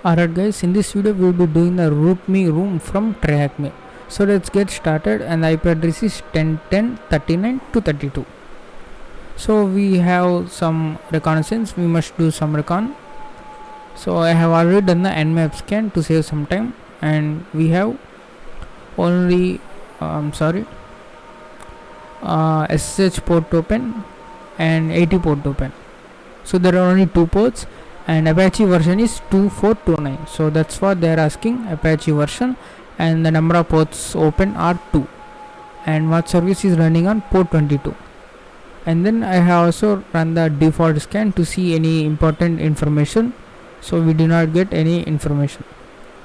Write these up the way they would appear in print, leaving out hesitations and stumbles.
Alright guys, in this video we will be doing the root me room from TryHackMe. So let's get started, and the IP address is 10.10.39.232. So we have some reconnaissance, we must do some recon. So I have already done the nmap scan to save some time, and we have only SSH port open and 80 port open. So there are only 2 ports, and Apache version is 2429. So that's what they are asking, Apache version, and the number of ports open are 2, and what service is running on port 22. And then I have also run the default scan to see any important information. So we do not get any information,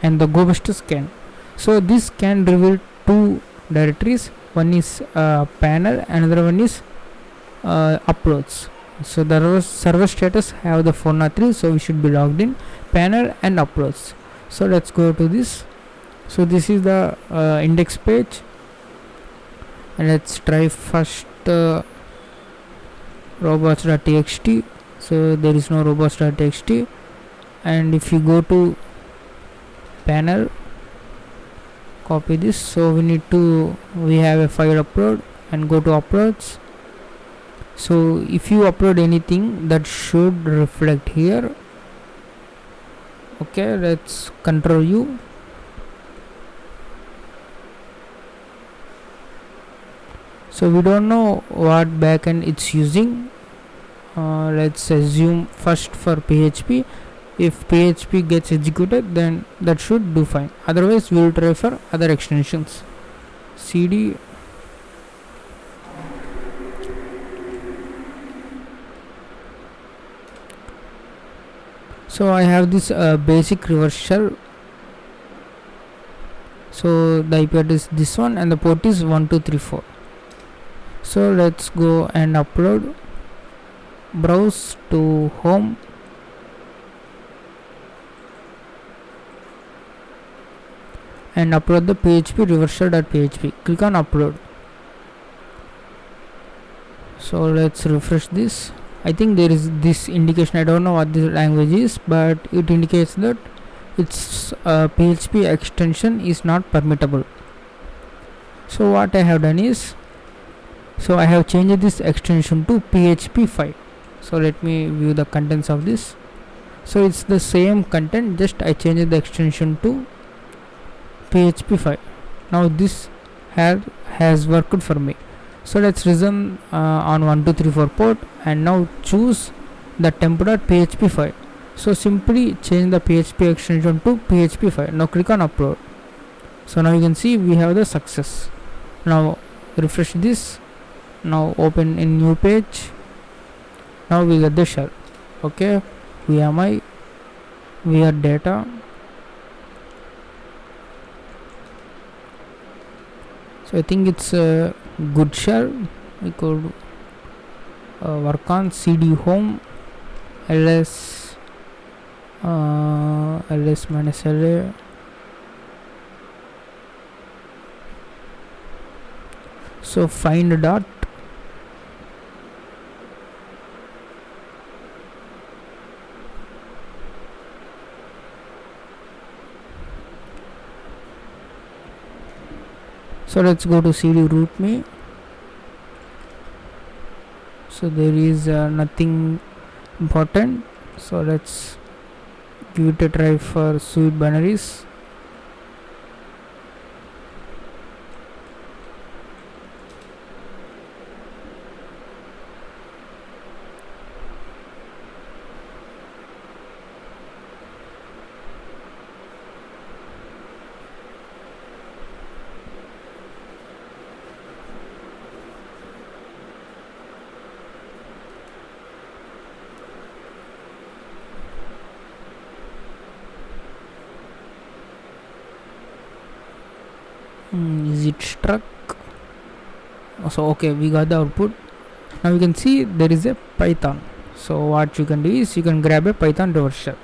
and the GoBuster scan. So this can reveal 2 directories. One is panel, another one is uploads. So the server status have the 403, so we should be logged in panel and uploads. So let's go to this. So this is the index page, and let's try first robots.txt. so there is no robots.txt, and if you go to panel, copy this. So we have a file upload, and go to uploads. So if you upload anything, that should reflect here. Okay, let's Ctrl U. So we don't know what backend it's using. Let's assume first for PHP. If PHP gets executed, then that should do fine. Otherwise we will try for other extensions. cd So I have this basic reverse shell. So the IP address is this one, and the port is 1234. So let's go and upload. Browse to home, and upload the PHP reversal.php. Click on upload. So let's refresh this. I think there is this indication, I don't know what this language is, but it indicates that its PHP extension is not permittable. So what I have done is, so I have changed this extension to PHP 5. So let me view the contents of this. So it's the same content, just I changed the extension to PHP 5. Now this has worked for me. So let's resume on 1234 port, and now choose the temp.php file. So simply change the PHP extension to PHP 5. Now click on upload. So now you can see we have the success. Now refresh this. Now open in new page. Now we get the shell. Okay, VMI, VR data. So I think it's a good shell. We could work on cd home ls -la. So find dot. So let's go to cd root me. So there is nothing important. So let's give it a try for sweet binaries. Is it struck? So okay, we got the output. Now you can see there is a Python. So what you can do is you can grab a Python reverse shell.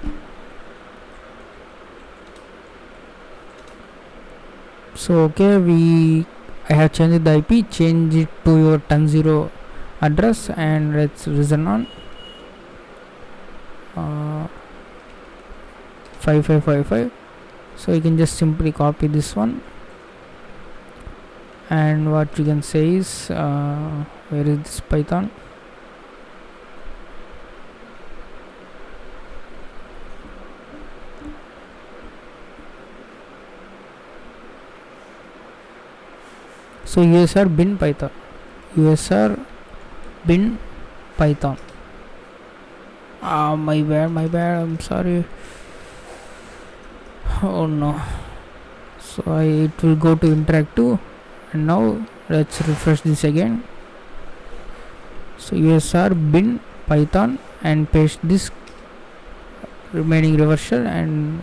So okay, I have changed the IP, change it to your 10.0 address, and let's listen on 5555. So you can just simply copy this one, and what you can say is where is this Python? So usr bin Python, usr bin Python. My bad, I'm sorry. Oh no. So it will go to interactive, and now let's refresh this again. So usr bin Python, and paste this remaining reversal, and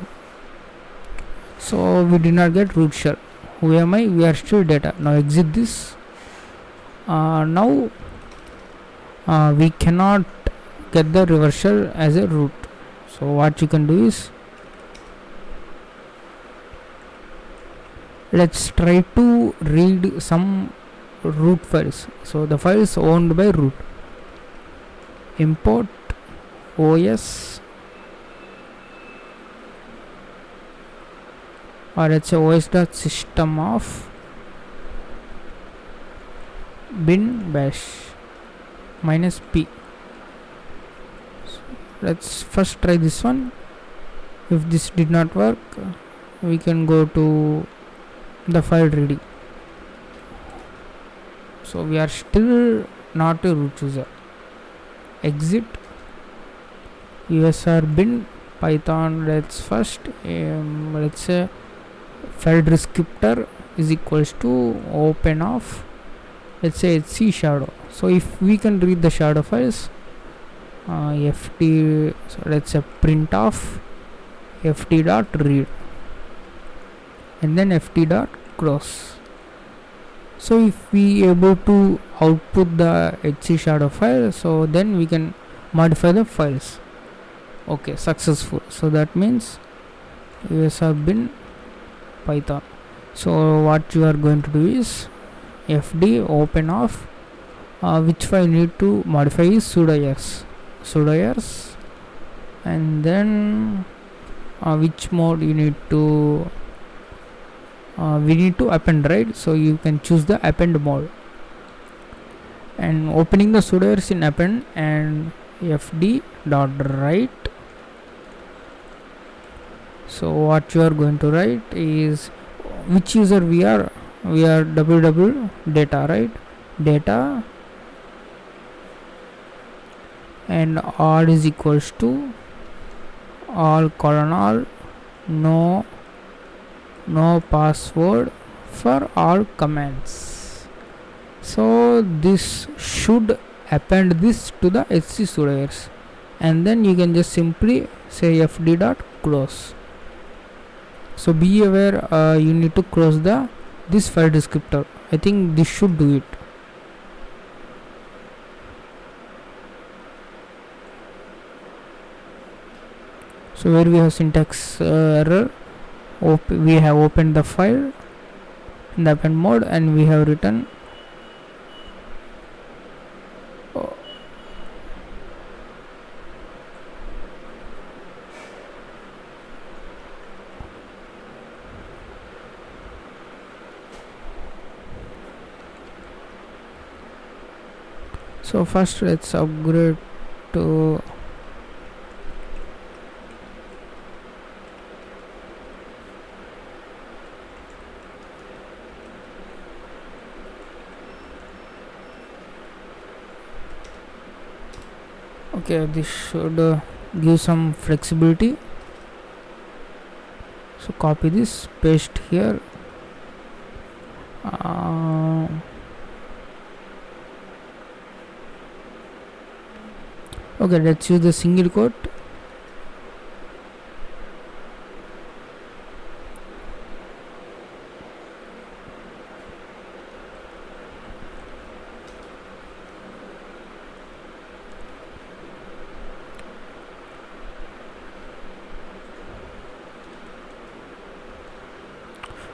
so we did not get root shell. Who am I? We are still data. Now exit this. Now we cannot get the reversal as a root. So what you can do is, let's try to read some root files. So the file is owned by root. Import os, or let's say os.system of bin bash -p. So let's first try this one. If this did not work, we can go to the file reading. So we are still not a root user. Exit usr bin Python. Let's first let's say file descriptor is equals to open of, let's say it's C shadow. So if we can read the shadow files, ft, so let's say print of ft dot read, and then ft dot close. So if we able to output the HC shadow file, so then we can modify the files. Okay, successful. So that means usr bin Python. So what you are going to do is fd open of which file you need to modify is sudoers, and then which mode you need to we need to append, right? So you can choose the append mode, and opening the sudoers in append, and fd dot write. So what you are going to write is which user we are www data, right? Data, and all is equals to all colon all, no password for all commands. So this should append this to the HC sudoers, and then you can just simply say fd dot close. So be aware, you need to close this file descriptor. I think this should do it. So where we have syntax error, we have opened the file in the append mode, and we have written so first let's upgrade to okay, this should give some flexibility. So copy this, paste here. Okay, let's use the single quote.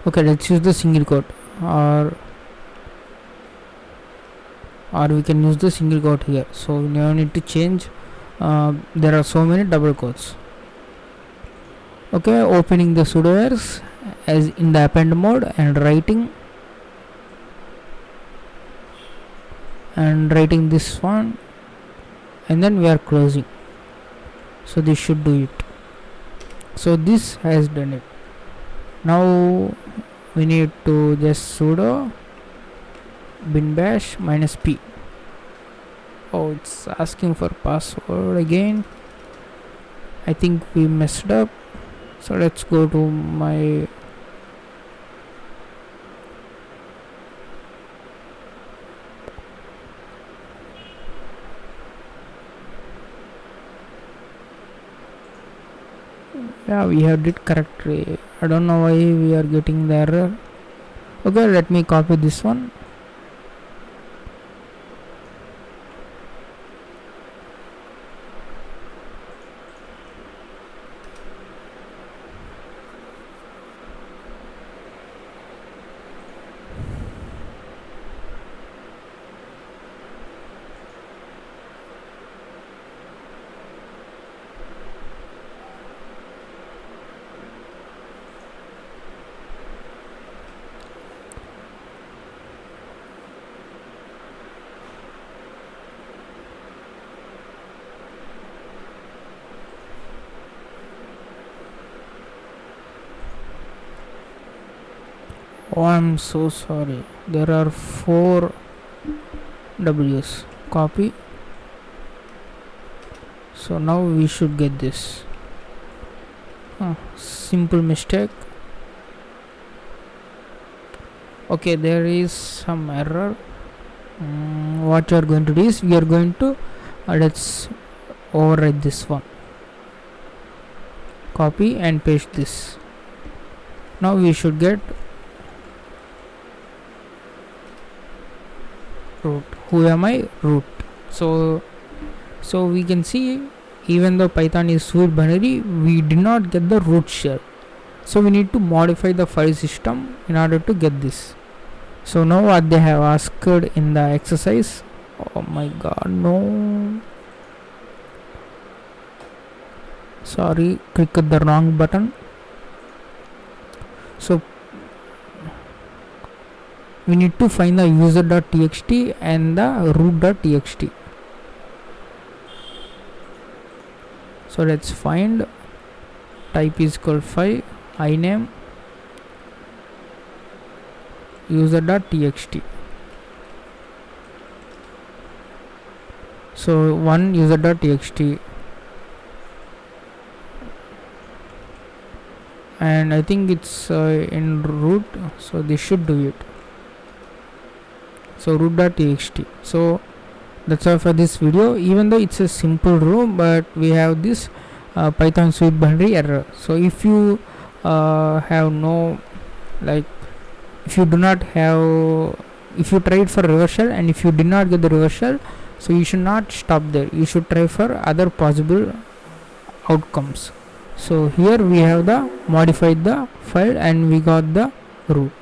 Okay, let's use the single quote, or we can use the single quote here. So no need to change. There are so many double quotes. Okay, opening the sudoers as in the append mode and writing this one, and then we are closing. So this should do it. So this has done it. Now we need to just sudo bin bash -p. Oh, it's asking for password again. I think we messed up. So let's go to my we have did correctly. I don't know why we are getting the error. Okay, let me copy this one. Oh, I'm so sorry. There are 4 W's. Copy. So now we should get this. Simple mistake. Okay, there is some error. What you are going to do is we are going to let's override this one. Copy and paste this. Now we should get root. Who am I? Root. So we can see, even though Python is sweet binary, we did not get the root shell. So we need to modify the file system in order to get this. So now what they have asked in the exercise. Oh my god, no. Sorry, clicked the wrong button. So we need to find the user.txt and the root.txt. So let's find. Type is equal 5 iname user.txt. So one user.txt, and I think it's in root, so this should do it. So root.txt. So that's all for this video. Even though it's a simple row, but we have this Python sweet binary error. So if you have no, like, if you do not have, if you tried for reversal and if you did not get the reversal, so you should not stop there. You should try for other possible outcomes. So here we have the modified the file and we got the root.